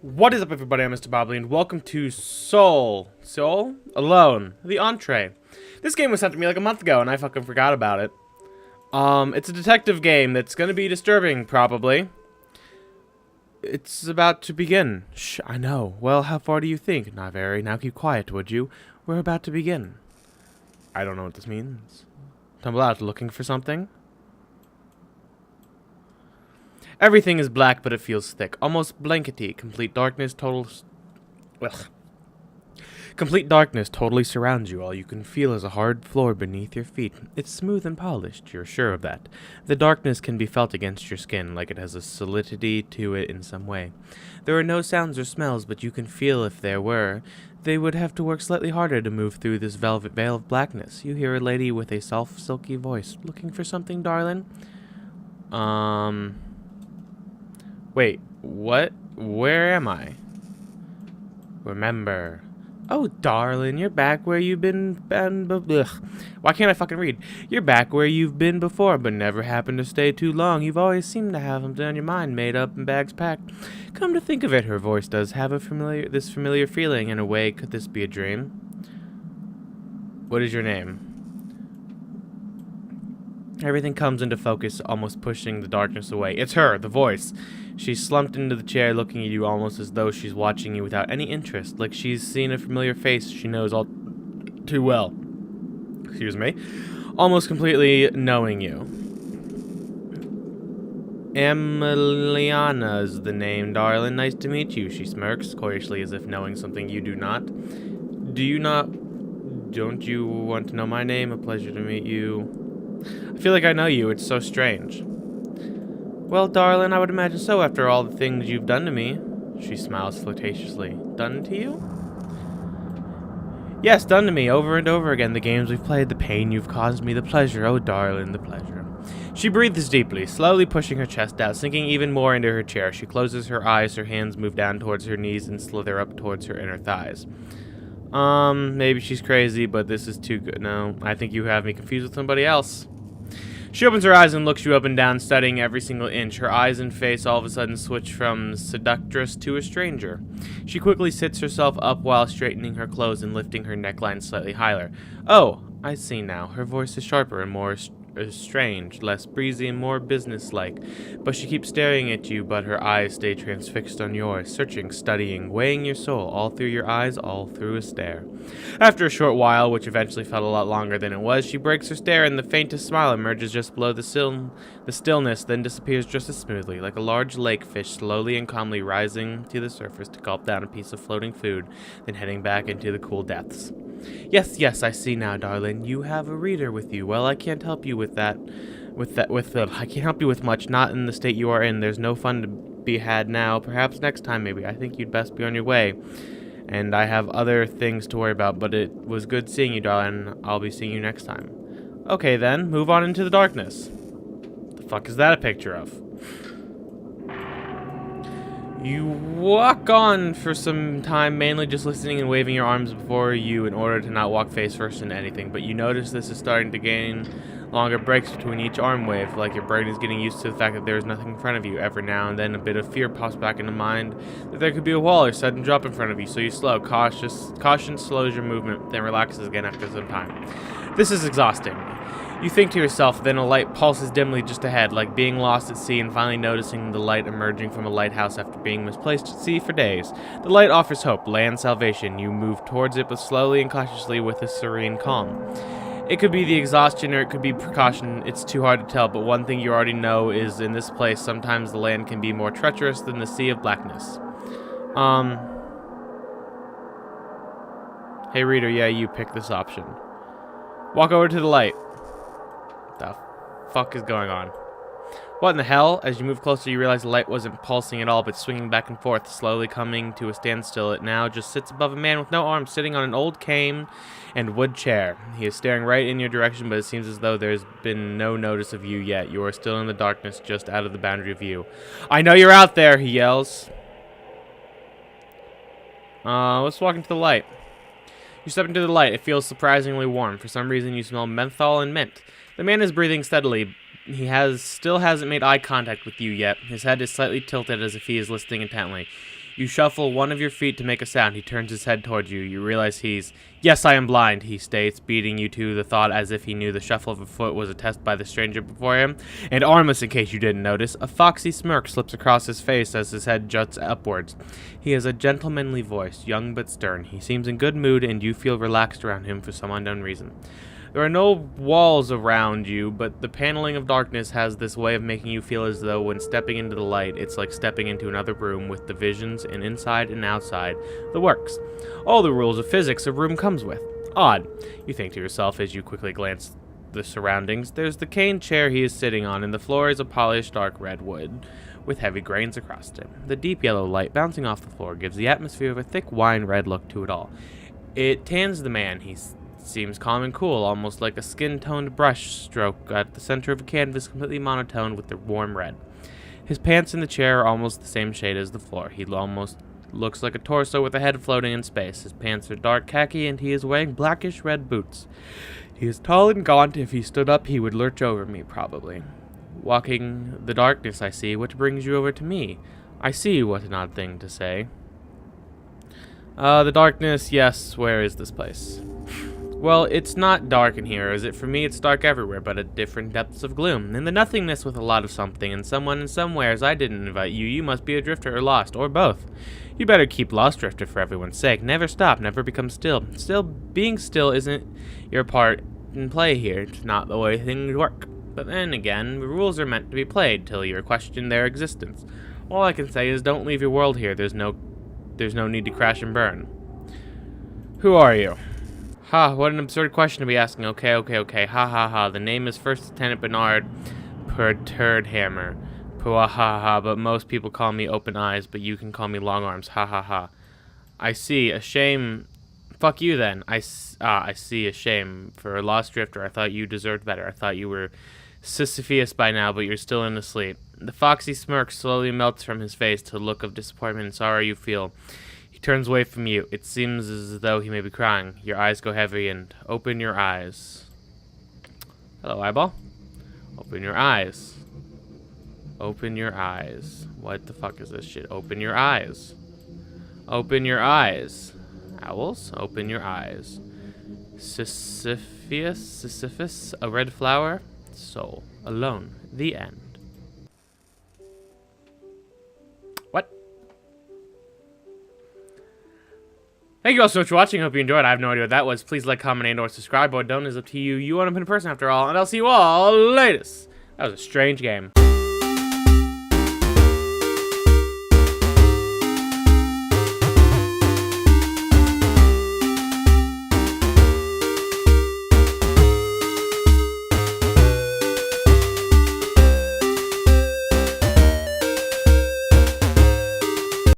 What is up, everybody? I'm Mr. Bobley, and welcome to Seul. Seul? Alone. The Entree. This game was sent to me like a month ago, and I fucking forgot about it. It's a detective game that's gonna be disturbing, probably. It's about to begin. Shh, I know. Well, how far do you think? Not very. Now keep quiet, would you? We're about to begin. I don't know what this means. Tumble out looking for something? Everything is black, but it feels thick, almost blankety. Complete darkness totally surrounds you. All you can feel is a hard floor beneath your feet. It's smooth and polished, you're sure of that. The darkness can be felt against your skin, like it has a solidity to it in some way. There are no sounds or smells, but you can feel if there were. They would have to work slightly harder to move through this velvet veil of blackness. You hear a lady with a soft, silky voice. Looking for something, darling? Wait, what? Where am I? Remember. Oh, darling, you're back where you've been. Why can't I fucking read? You're back where you've been before, but never happened to stay too long. You've always seemed to have something on your mind made up and bags packed. Come to think of it, her voice does have this familiar feeling. In a way, could this be a dream? What is your name? Everything comes into focus, almost pushing the darkness away. It's her, the voice. She's slumped into the chair, looking at you almost as though she's watching you without any interest, like she's seen a familiar face she knows all too well. Excuse me. Almost completely knowing you. Emiliana's the name, darling. Nice to meet you, she smirks, coyishly as if knowing something you do not. Don't you want to know my name? A pleasure to meet you. I feel like I know you. It's so strange. Well, darling, I would imagine so after all the things you've done to me. She smiles flirtatiously. Done to you? Yes, done to me over and over again. The games we've played, the pain you've caused me, the pleasure. Oh, darling, the pleasure. She breathes deeply, slowly pushing her chest out, sinking even more into her chair. She closes her eyes, her hands move down towards her knees and slither up towards her inner thighs. Maybe she's crazy, but this is too good. No, I think you have me confused with somebody else. She opens her eyes and looks you up and down, studying every single inch. Her eyes and face all of a sudden switch from seductress to a stranger. She quickly sits herself up while straightening her clothes and lifting her neckline slightly higher. Oh, I see now. Her voice is sharper and more strange, less breezy and more businesslike. But she keeps staring at you, but her eyes stay transfixed on yours, searching, studying, weighing your soul, all through your eyes, all through a stare. After a short while, which eventually felt a lot longer than it was, she breaks her stare and the faintest smile emerges just below the stillness, then disappears just as smoothly, like a large lake fish slowly and calmly rising to the surface to gulp down a piece of floating food, then heading back into the cool depths. Yes, I see now, darling. You have a reader with you. Well, I can't help you with that. I can't help you with much, not in the state you are in. There's no fun to be had now. Perhaps next time, maybe. I think you'd best be on your way. And I have other things to worry about, but it was good seeing you, darling. I'll be seeing you next time. Okay, then. Move on into the darkness. The fuck is that a picture of? You walk on for some time, mainly just listening and waving your arms before you in order to not walk face first into anything, but you notice this is starting to gain longer breaks between each arm wave, like your brain is getting used to the fact that there is nothing in front of you. Every now and then a bit of fear pops back into mind that there could be a wall or sudden drop in front of you, so you slow. Caution slows your movement, then relaxes again after some time. This is exhausting. You think to yourself, then a light pulses dimly just ahead, like being lost at sea and finally noticing the light emerging from a lighthouse after being misplaced at sea for days. The light offers hope, land salvation. You move towards it, but slowly and cautiously with a serene calm. It could be the exhaustion or it could be precaution. It's too hard to tell, but one thing you already know is in this place, sometimes the land can be more treacherous than the sea of blackness. Hey reader, yeah, you pick this option. Walk over to the light. The fuck is going on? What in the hell? As you move closer, you realize the light wasn't pulsing at all, but swinging back and forth, slowly coming to a standstill. It now just sits above a man with no arms, sitting on an old cane and wood chair. He is staring right in your direction, but it seems as though there's been no notice of you yet. You are still in the darkness, just out of the boundary of view. I know you're out there, he yells. Let's walk into the light. You step into the light. It feels surprisingly warm. For some reason, you smell menthol and mint. The man is breathing steadily. He still hasn't made eye contact with you yet. His head is slightly tilted as if he is listening intently. You shuffle one of your feet to make a sound. He turns his head towards you. You realize he's... Yes, I am blind, he states, beating you to the thought as if he knew the shuffle of a foot was a test by the stranger before him. And armless, in case you didn't notice, a foxy smirk slips across his face as his head juts upwards. He has a gentlemanly voice, young but stern. He seems in good mood, and you feel relaxed around him for some unknown reason. There are no walls around you, but the paneling of darkness has this way of making you feel as though when stepping into the light, it's like stepping into another room with divisions and inside and outside, the works. All the rules of physics a room comes with. Odd, you think to yourself as you quickly glance the surroundings. There's the cane chair he is sitting on, and the floor is a polished dark red wood with heavy grains across it. The deep yellow light bouncing off the floor gives the atmosphere of a thick wine red look to it all. It tans the man. He seems calm and cool, almost like a skin-toned brush stroke at the center of a canvas, completely monotone with the warm red. His pants in the chair are almost the same shade as the floor. He almost looks like a torso with a head floating in space. His pants are dark khaki, and he is wearing blackish red boots. He is tall and gaunt. If he stood up, he would lurch over me, probably. Walking the darkness, I see. What brings you over to me? I see, what an odd thing to say. The darkness, yes, where is this place? Well, it's not dark in here, is it? For me, it's dark everywhere, but at different depths of gloom. In the nothingness with a lot of something, and someone and somewheres. I didn't invite you. You must be a drifter or lost, or both. You better keep lost, drifter, for everyone's sake. Never stop, never become still. Being still isn't your part in play here. It's not the way things work. But then again, the rules are meant to be played till you question their existence. All I can say is don't leave your world here. There's no need to crash and burn. Who are you? Ha, what an absurd question to be asking. Okay. Ha. The name is First Lieutenant Bernard Perturdhammer. Ha. But most people call me Open Eyes, but you can call me Long Arms. Ha. I see. A shame. Fuck you then. I see. A shame. For a lost drifter, I thought you deserved better. I thought you were Sisyphus by now, but you're still in asleep. The foxy smirk slowly melts from his face to a look of disappointment and sorrow you feel. He turns away from you. It seems as though he may be crying. Your eyes go heavy and open your eyes. Hello, eyeball. Open your eyes. Open your eyes. What the fuck is this shit? Open your eyes. Open your eyes. Owls, open your eyes. Sisyphus, a red flower. Soul, alone. The end. What? Thank you all so much for watching. I hope you enjoyed. I have no idea what that was. Please like, comment, and or subscribe. Or don't. Is up to you. You want to be in person after all. And I'll see you all latest. That was a strange game.